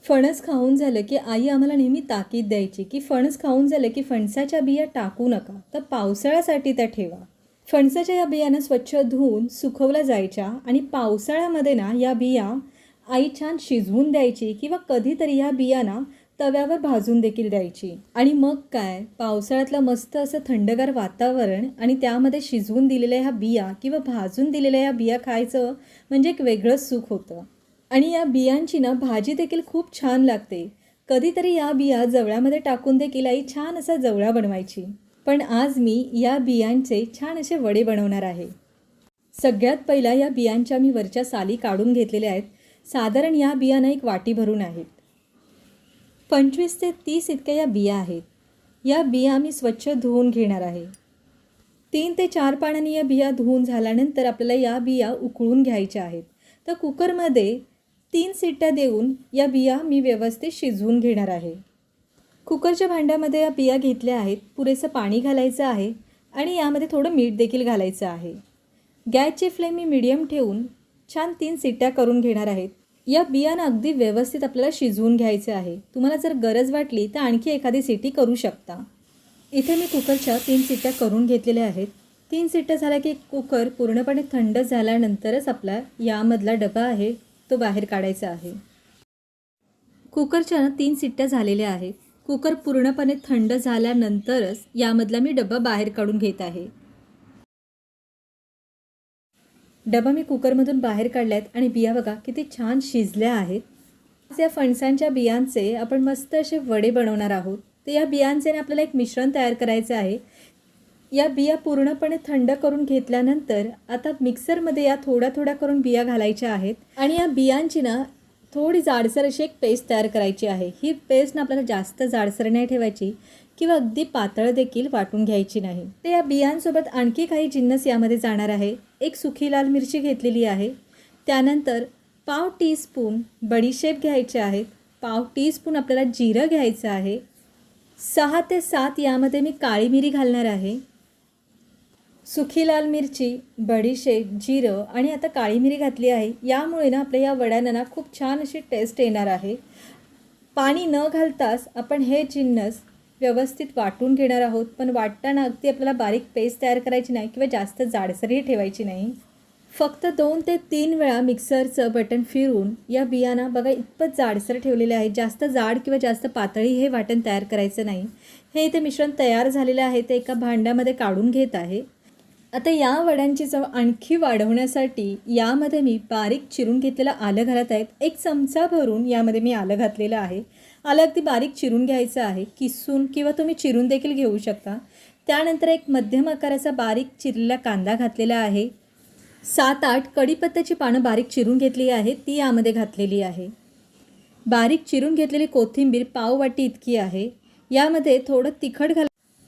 फणस खाऊन झालं की आई आम्हाला नेहमी ताकीद द्यायची की फणस खाऊन झालं की फणसाच्या बिया टाकू नका, तर पावसाळ्यासाठी त्या ठेवा. फणसाच्या या बियांना स्वच्छ धुवून सुकवल्या जायच्या आणि पावसाळ्यामध्ये ना या बिया आई छान शिजवून द्यायची किंवा कधीतरी या बियांना तव्यावर भाजून देखील द्यायची. आणि मग काय, पावसाळ्यातलं मस्त असं थंडगार वातावरण आणि त्यामध्ये शिजवून दिलेल्या ह्या बिया किंवा भाजून दिलेल्या ह्या बिया खायचं म्हणजे एक वेगळंच सुख होतं. आणि या बियांची ना भाजी देखील खूप छान लागते. कधीतरी या बिया जवळ्यामध्ये टाकून देखील आई छान असा जवळा बनवायची. पण आज मी या बियांचे छान असे वडे बनवणार आहे. सगळ्यात पहिला या बियांच्या मी वरच्या साली काढून घेतलेल्या आहेत. साधारण या बियांना एक वाटी भरून आहेत. 25 ते 30 इतक्या या बिया आहेत. या बिया मी स्वच्छ धुवून घेणार आहे. 3 ते 4 पाण्याने या बिया धुवून झाल्यानंतर आपल्याला या बिया उकळून घ्यायच्या आहेत. तर कुकरमध्ये 3 शिट्ट्या देऊन या बिया मी व्यवस्थित शिजवून घेणार आहे. कुकरच्या भांड्यामध्ये या बिया घेतल्या आहेत. पुरेसं पाणी घालायचं आहे आणि यामध्ये थोडं मीठ देखील घालायचं आहे. गॅसची फ्लेम मी मीडियम ठेवून छान 3 शिट्ट्या करून घेणार आहेत. या बियांना अगदी व्यवस्थित आपल्याला शिजवून घ्यायचं आहे. तुम्हाला जर गरज वाटली तर आणखी एखादी शिट्टी करू शकता. इथे मी कुकरच्या 3 शिट्ट्या करून घेतलेल्या आहेत. 3 शिट्ट्या झाल्या की कुकर पूर्णपणे थंड झाल्यानंतरच आपला यामधला डबा आहे तो बाहेर काढायचा आहे. कुकरच्या 3 शिट्ट्या झालेल्या आहेत. कुकर पूर्णपणे थंड झाल्यानंतरच यामधला मी डबा बाहेर काढून घेत आहे. डबा मी कुकरमधून बाहेर काढल्यात आणि बिया बघा किती छान शिजल्या आहेत. या फणसांच्या बियांचे आपण मस्त असे वडे बनवणार आहोत. तर या बियांचे आपल्याला एक मिश्रण तयार करायचं आहे. या बिया पूर्णपणे थंड करून घेतल्यानंतर आता मिक्सरमध्ये या थोड्या थोड्या करून बिया घालायच्या आहेत आणि या बियांची ना थोडी जाडसर अशी एक पेस्ट तयार करायची आहे. ही पेस्ट ना आपल्याला जास्त जाडसर नाही ठेवायची किंवा अगदी पातळ देखील वाटून घ्यायची नाही. तर या बियांसोबत आणखी काही जिन्नस यामध्ये जाणार आहे. एक सुकी लाल मिरची घेतलेली आहे. त्यानंतर पाव टीस्पून बडीशेप घ्यायचे आहेत. पाव टीस्पून आपल्याला जिरं घ्यायचं आहे. 6 ते 7 यामध्ये मी काळी मिरी घालणार आहे. सुकी लाल मिरची, बडीशेप, जिरं आणि आता काळी मिरी घातली आहे. यामुळे ना आपल्या या वड्यांना ना खूप छान अशी टेस्ट येणार आहे. पाणी न घालताच आपण हे जिन्नस व्यवस्थित वाटून घेणार आहोत. पण वाटताना अगदी आपल्याला बारीक पेस्ट तयार करायची नाही किंवा जास्त जाडसरही ठेवायची नाही. फक्त 2 ते 3 वेळा मिक्सरचं बटन फिरवून या बियांना बघा इतपत जाडसर ठेवलेले आहे. जास्त जाड किंवा जास्त पातळी हे वाटण तयार करायचं नाही. हे इथे मिश्रण तयार झालेलं आहे ते एका भांड्यामध्ये काढून घेत आहे. आता या वड्यांची चव आणखी वाढवण्यासाठी यामध्ये मी बारीक चिरून घेतलेलं आलं घालत आहेत. 1 चमचा भरून यामध्ये मी आलं घातलेलं आहे. आलं अगदी बारीक चिरून घ्यायचं आहे. किसून किंवा तुम्ही चिरून देखील घेऊ शकता. त्यानंतर एक मध्यम आकाराचा बारीक चिरलेला कांदा घातलेला आहे. 7-8 कढीपत्त्याची पानं बारीक चिरून घेतली आहे ती यामध्ये घातलेली आहे. बारीक चिरून घेतलेली कोथिंबीर पाववाटी इतकी आहे. यामध्ये थोडं तिखट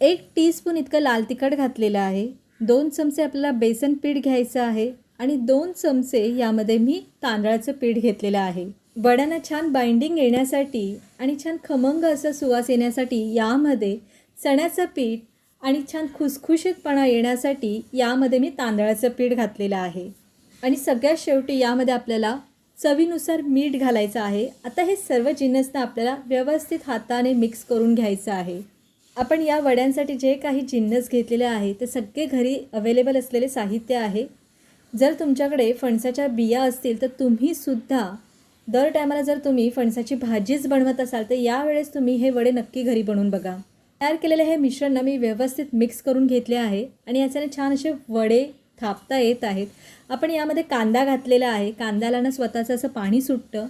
1 टीस्पून इतकं लाल तिखट घातलेलं आहे. 2 चमचे आपल्याला बेसन पीठ घ्यायचं आहे आणि 2 चमचे यामध्ये मी तांदळाचं पीठ घेतलेलं आहे. वड्यांना छान बाइंडिंग येण्यासाठी आणि छान खमंग असं सुवास येण्यासाठी यामध्ये चण्याचं पीठ आणि छान खुसखुशीतपणा येण्यासाठी यामध्ये मी तांदळाचं पीठ घातलेलं आहे. आणि सगळ्यात शेवटी यामध्ये आपल्याला चवीनुसार मीठ घालायचं आहे. आता हे सर्व जिन्नसना आपल्याला व्यवस्थित हाताने मिक्स करून घ्यायचं आहे. आपण या वड्यांसाठी जे काही जिन्नस घेतलेले आहे ते सगळे घरी अवेलेबल असलेले साहित्य आहे. जर तुमच्याकडे फणसाच्या बिया असतील तर तुम्हीसुद्धा दर टायमाला जर तुम्ही फणसाची भाजीच बनवत असाल तर यावेळेस तुम्ही हे वडे नक्की घरी बनवून बघा. तयार केलेले हे मिश्रण मी व्यवस्थित मिक्स करून घेतले आहे आणि याच्याने छान असे वडे थापता येत आहेत. आपण यामध्ये कांदा घातलेला आहे. कांद्याला ना स्वतःचं असं पाणी सुटतं.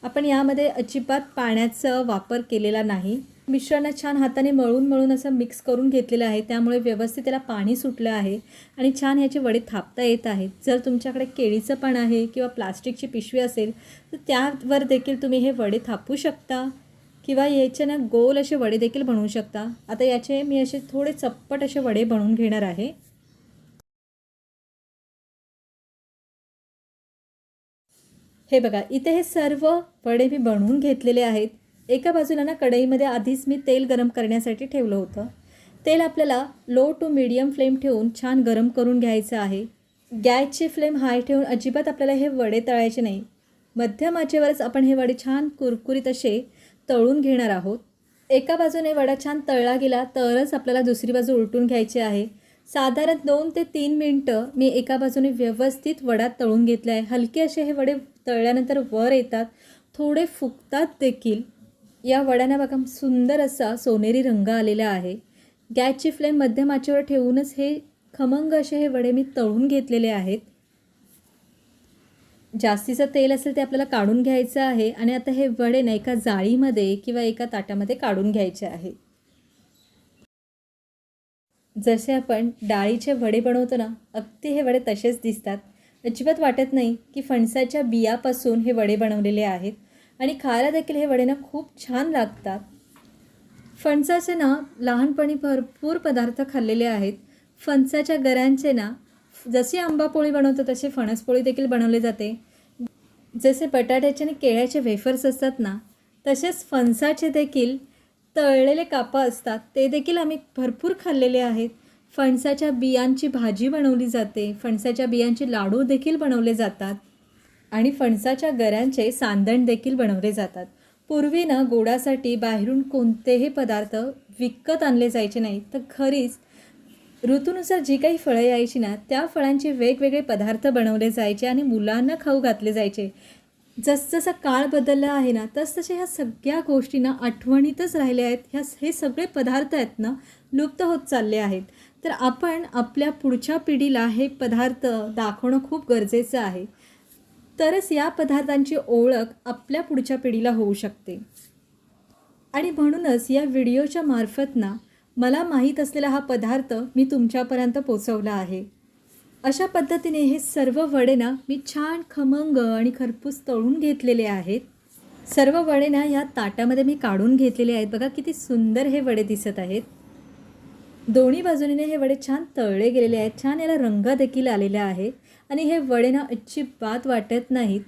आपण यामध्ये अजिबात पाण्याचा वापर केलेला नाही. मिश्रण छान हाताने मळून असं मिक्स करून घेतलेलं आहे. त्यामुळे व्यवस्थित त्याला पाणी सुटलं आहे आणि छान ह्याचे वडे थापता येत आहेत. जर तुमच्याकडे केळीचं पान आहे किंवा प्लास्टिकची पिशवी असेल तर त्यावर देखील तुम्ही हे वडे थापू शकता किंवा याचे ना गोल असे वडे देखील बनवू शकता. आता याचे मी असे थोडे चप्पट असे वडे बनवून घेणार आहे. हे बघा इथे हे सर्व वडे मी बनवून घेतलेले आहेत. एका बाजूला ना कढईमध्ये आधीच मी तेल गरम करण्यासाठी ठेवलं होतं. तेल आपल्याला लो टू मीडियम फ्लेम ठेवून छान गरम करून घ्यायचं आहे. गॅसची फ्लेम हाय ठेवून अजिबात आपल्याला हे वडे तळायचे नाही. मध्यम आचेवरच आपण हे वडे छान कुरकुरीत असे तळून घेणार आहोत. एका बाजूने वडा छान तळला गेला तरच आपल्याला दुसरी बाजू उलटून घ्यायची आहे. साधारण 2 ते 3 मिनटं मी एका बाजूने व्यवस्थित वडा तळून घेतला आहे. हलके असे हे वडे तळल्यानंतर वर येतात, थोडे फुगतात देखील. या वड्यांना बघा सुंदर असा सोनेरी रंग आलेला आहे. गॅसची फ्लेम मध्यम आचेवर ठेवूनच हे खमंग असे हे वडे मी तळून घेतलेले आहेत. जास्तीचं तेल असेल ते आपल्याला काढून घ्यायचं आहे आणि आता हे वडे ना एका जाळीमध्ये किंवा एका ताटामध्ये काढून घ्यायचे आहे. जसे आपण डाळीचे वडे बनवतो ना, अगदी हे वडे तसेच दिसतात. अजिबात वाटत नाही की फणसाच्या बियापासून हे वडे बनवलेले आहेत आणि खायला देखील हे वडे ना खूप छान लागतात. फणसाचे ना लहानपणी भरपूर पदार्थ खाल्लेले आहेत. फणसाच्या गऱ्यांचे ना जशी आंबापोळी बनवतो तसे फणसपोळी देखील बनवले जाते. जसे बटाट्याचे आणि केळ्याचे वेफर्स असतात ना, तसेच फणसाचे देखील तळलेले कापं असतात, ते देखील आम्ही भरपूर खाल्लेले आहेत. फणसाच्या बियांची भाजी बनवली जाते, फणसाच्या बियांचे लाडू देखील बनवले जातात आणि फणसाच्या गऱ्यांचे सांदण देखील बनवले जातात. पूर्वी ना गोडासाठी बाहेरून कोणतेही पदार्थ विकत आणले जायचे नाही, तर घरीच ऋतूनुसार जी काही फळं यायची ना, त्या फळांचे वेगवेगळे पदार्थ बनवले जायचे आणि मुलांना खाऊ घातले जायचे. जसजसा काळ बदलला आहे ना, तसतसे ह्या सगळ्या गोष्टी ना आठवणीतच राहिल्या आहेत. हे सगळे पदार्थ आहेत ना, लुप्त होत चालले आहेत. तर आपण आपल्या पुढच्या पिढीला हे पदार्थ दाखवणं खूप गरजेचं आहे. तरच या पदार्थांची ओळख आपल्या पुढच्या पिढीला होऊ शकते. आणि म्हणूनच या व्हिडिओच्या मार्फत ना मला माहीत असलेला हा पदार्थ मी तुमच्यापर्यंत पोचवला आहे. अशा पद्धतीने हे सर्व वडे ना मी छान खमंग आणि खरपूस तळून घेतलेले आहेत. सर्व वडे ना या ताटामध्ये मी काढून घेतलेले आहेत. बघा किती सुंदर हे वडे दिसत आहेत. दोन्ही बाजूने हे वडे छान तळले गेलेले आहेत. छान याला रंग देखील आलेला आहे आणि हे वडे ना अजिबात वाटत नाहीत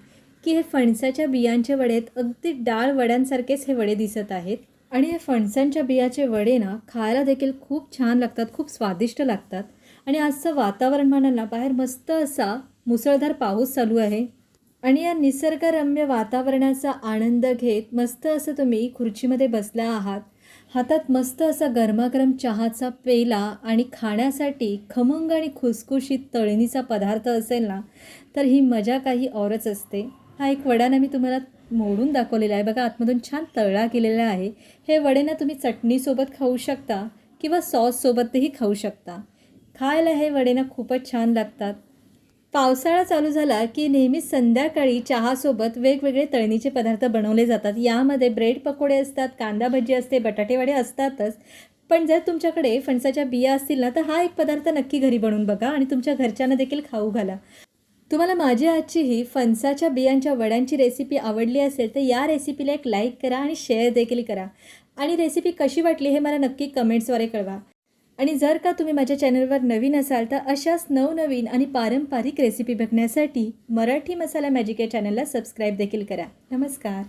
की हे फणसाच्या बियांचे वडे आहेत. अगदी डाळ वड्यांसारखेच हे वडे दिसत आहेत. आणि हे फणसांच्या बियाचे वडे ना खायला देखील खूप छान लागतात, खूप स्वादिष्ट लागतात. आणि आजचं वातावरण म्हणाल ना, बाहेर मस्त असा मुसळधार पाऊस चालू आहे आणि या निसर्गरम्य वातावरणाचा आनंद घेत मस्त असं तुम्ही खुर्चीमध्ये बसला आहात. हातात मस्त असा गरमागरम चहाचा पेला आणि खाण्यासाठी खमंग आणि खुसखुशीत तळणीचा पदार्थ असेल ना, तर ही मजा काही औरच असते. हा एक वडा ना मी तुम्हाला मोडून दाखवलेला आहे. बघा आतमधून छान तळला गेलेला आहे. हे वडे ना तुम्ही चटणीसोबत खाऊ शकता किंवा सॉससोबतही खाऊ शकता. खायला हे वडे ना खूपच छान लागतात. पावसाळा चालू झाला की नेहमीच संध्याकाळी चहासोबत वेगवेगळे तळणीचे पदार्थ बनवले जातात. यामध्ये ब्रेड पकोडे असतात, कांदा भजी असते, बटाटेवडे असतातच. पण जर तुमच्याकडे फणसाच्या बिया असतील ना, तर हा एक पदार्थ नक्की घरी बनवून बघा आणि तुमच्या घरच्यांना देखील खाऊ घाला. तुम्हाला माझी आजची ही फणसाच्या बियांच्या वड्यांची रेसिपी आवडली असेल तर या रेसिपीला एक लाईक करा आणि शेअर देखील करा. आणि रेसिपी कशी वाटली हे मला नक्की कमेंट्सद्वारे कळवा. आणि जर का तुम्ही माझ्या चॅनलवर नवीन असाल तर अशाच नवनवीन आणि पारंपरिक रेसिपी बघण्यासाठी मराठी मसाला मॅजिक या चॅनलला सबस्क्राईब देखील करा. नमस्कार.